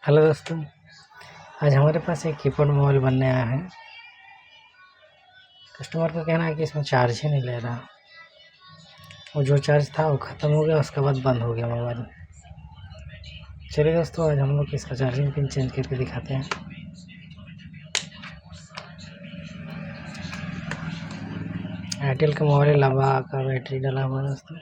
Hello दोस्तों, आज हमारे पास एक कीपैड मोबाइल बनने आया है। कस्टमर का कहना है कि इसमें चार्ज ही नहीं ले रहा। वो जो चार्ज था वो ख़त्म हो गया, उसके बाद बंद हो गया मोबाइल। चलिए दोस्तों, आज हम लोग इसका चार्जिंग पिन चेंज करके दिखाते हैं। itel का मोबाइल लंबा का बैटरी डाला हुआ है दोस्तों।